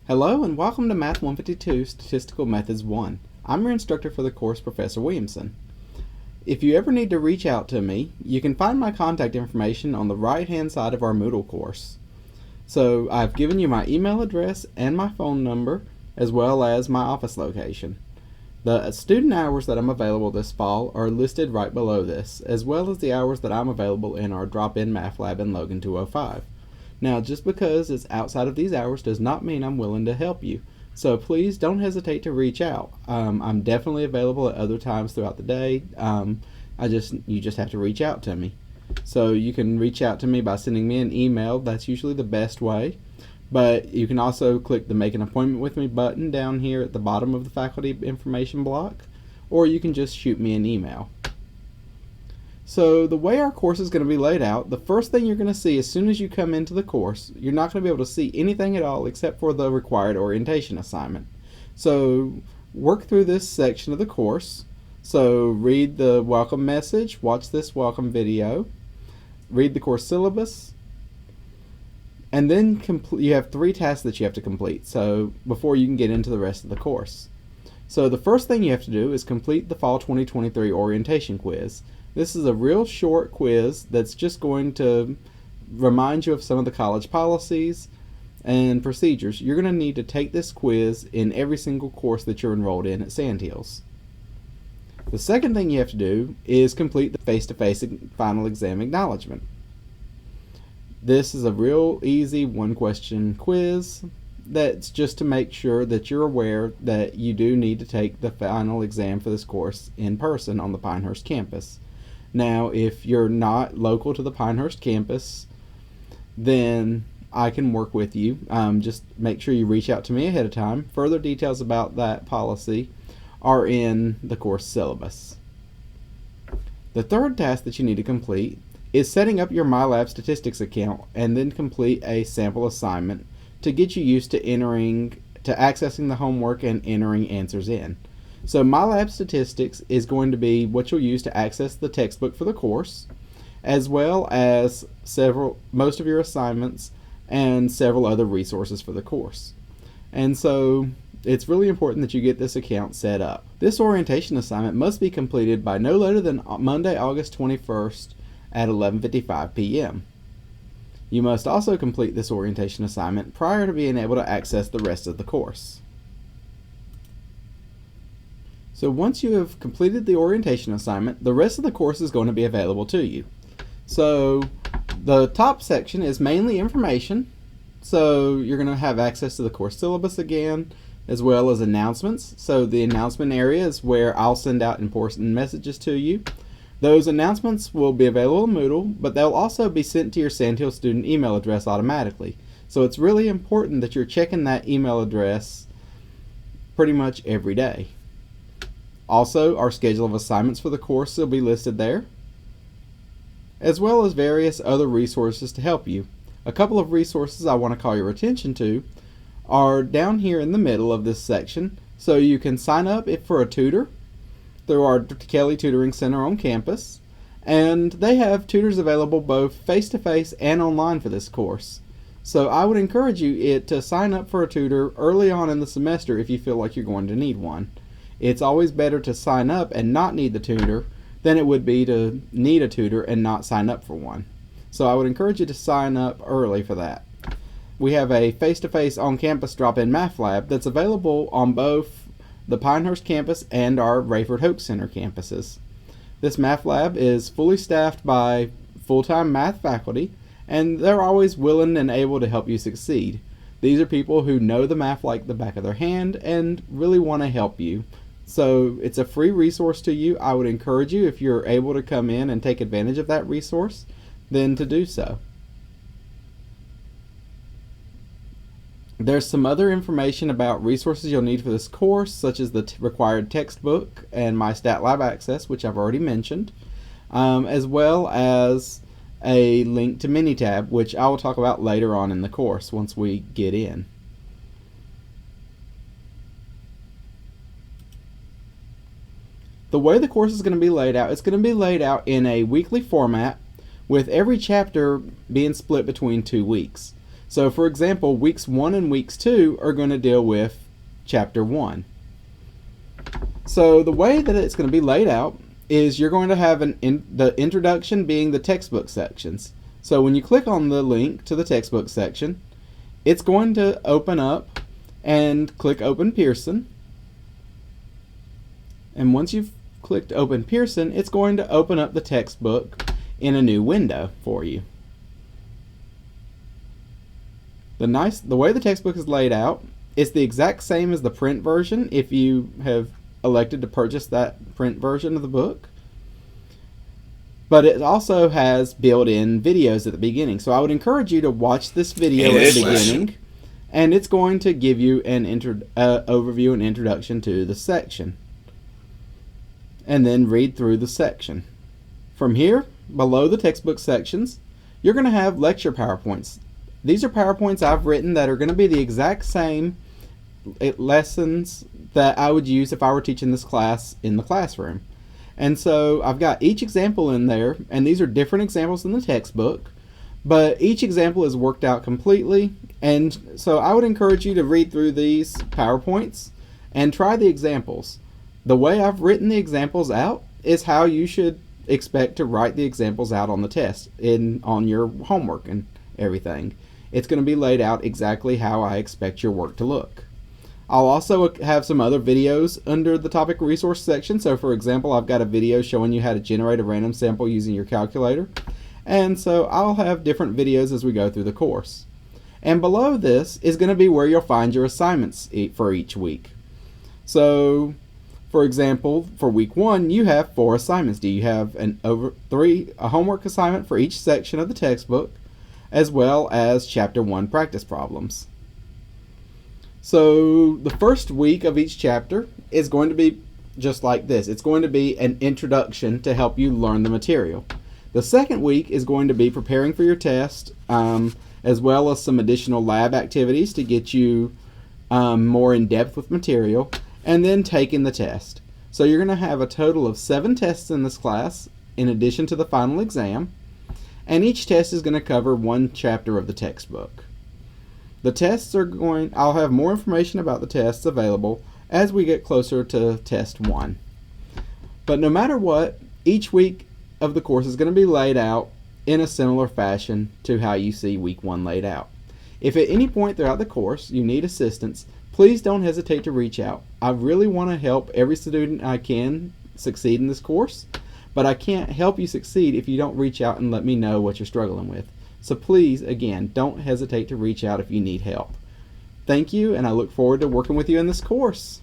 Hello and welcome to Math 152 Statistical Methods 1. I'm your instructor for the course, Professor Williamson. If you ever need to reach out to me, you can find my contact information on the right-hand side of our Moodle course. So I've given you my email address and my phone number, as well as my office location. The student hours that I'm available this fall are listed right below this, as well as the hours that I'm available in our drop-in math lab in Logan 205. Now, just because it's outside of these hours does not mean I'm willing to help you. So please don't hesitate to reach out. I'm definitely available at other times throughout the day. You just have to reach out to me. So you can reach out to me by sending me an email. That's usually the best way. But you can also click the Make an Appointment with Me button down here at the bottom of the faculty information block, or you can just shoot me an email. So the way our course is going to be laid out, the first thing you're going to see as soon as you come into the course, you're not going to be able to see anything at all except for the required orientation assignment. So work through this section of the course. So read the welcome message, watch this welcome video, read the course syllabus, and then you have 3 tasks that you have to complete before you can get into the rest of the course. So the first thing you have to do is complete the Fall 2023 orientation quiz. This is a real short quiz that's just going to remind you of some of the college policies and procedures. You're going to need to take this quiz in every single course that you're enrolled in at Sandhills. The second thing you have to do is complete the face-to-face final exam acknowledgement. This is a real easy 1-question quiz that's just to make sure that you're aware that you do need to take the final exam for this course in person on the Pinehurst campus. Now, if you're not local to the Pinehurst campus, then I can work with you. Just make sure you reach out to me ahead of time. Further details about that policy are in the course syllabus. The third task that you need to complete is setting up your MyLab Statistics account and then complete a sample assignment to get you used to accessing the homework and entering answers in. So MyLab Statistics is going to be what you'll use to access the textbook for the course, as well as most of your assignments and several other resources for the course. And so it's really important that you get this account set up. This orientation assignment must be completed by no later than Monday, August 21st at 11:55 p.m. You must also complete this orientation assignment prior to being able to access the rest of the course. So once you have completed the orientation assignment, the rest of the course is going to be available to you. So the top section is mainly information. So you're going to have access to the course syllabus again, as well as announcements. So the announcement area is where I'll send out important messages to you. Those announcements will be available in Moodle, but they'll also be sent to your Sandhill student email address automatically. So it's really important that you're checking that email address pretty much every day. Also, our schedule of assignments for the course will be listed there, as well as various other resources to help you. A couple of resources I want to call your attention to are down here in the middle of this section, so you can sign up for a tutor through our Kelly Tutoring Center on campus, and they have tutors available both face-to-face and online for this course. So I would encourage you to sign up for a tutor early on in the semester if you feel like you're going to need one. It's always better to sign up and not need the tutor than it would be to need a tutor and not sign up for one. So I would encourage you to sign up early for that. We have a face-to-face on-campus drop-in math lab that's available on both the Pinehurst campus and our Rayford Hoke Center campuses. This math lab is fully staffed by full-time math faculty, and they're always willing and able to help you succeed. These are people who know the math like the back of their hand and really want to help you. So it's a free resource to you. I would encourage you, if you're able to come in and take advantage of that resource, then to do so. There's some other information about resources you'll need for this course, such as the required textbook and MyStatLab access, which I've already mentioned, as well as a link to Minitab, which I will talk about later on in the course once we get in. The way the course is going to be laid out, it's going to be laid out in a weekly format with every chapter being split between 2 weeks. So for example, weeks 1 and weeks 2 are going to deal with chapter 1. So the way that it's going to be laid out is you're going to have the introduction being the textbook sections. So when you click on the link to the textbook section, it's going to open up and click Open Pearson. And once you've clicked Open Pearson, it's going to open up the textbook in a new window for you. The way the textbook is laid out, it's the exact same as the print version if you have elected to purchase that print version of the book. But it also has built-in videos at the beginning. So I would encourage you to watch this video at the beginning, and it's going to give you an overview and introduction to the section. And then read through the section. From here, below the textbook sections, you're going to have lecture PowerPoints. These are PowerPoints I've written that are going to be the exact same lessons that I would use if I were teaching this class in the classroom. And so I've got each example in there, and these are different examples in the textbook, but each example is worked out completely. And so I would encourage you to read through these PowerPoints and try the examples. The way I've written the examples out is how you should expect to write the examples out on the test, on your homework and everything. It's going to be laid out exactly how I expect your work to look. I'll also have some other videos under the topic resource section. So for example, I've got a video showing you how to generate a random sample using your calculator. And so I'll have different videos as we go through the course. And below this is going to be where you'll find your assignments for each week. So for example, for week 1, you have 4 assignments. Do you have a homework assignment for each section of the textbook, as well as chapter 1 practice problems. So the first week of each chapter is going to be just like this. It's going to be an introduction to help you learn the material. The second week is going to be preparing for your test, as well as some additional lab activities to get you more in depth with material, and then taking the test. So you're going to have a total of 7 tests in this class, in addition to the final exam, and each test is going to cover 1 chapter of the textbook. The tests I'll have more information about the tests available as we get closer to test 1. But no matter what, each week of the course is going to be laid out in a similar fashion to how you see week 1 laid out. If at any point throughout the course you need assistance, please don't hesitate to reach out. I really want to help every student I can succeed in this course, but I can't help you succeed if you don't reach out and let me know what you're struggling with. So please, again, don't hesitate to reach out if you need help. Thank you, and I look forward to working with you in this course.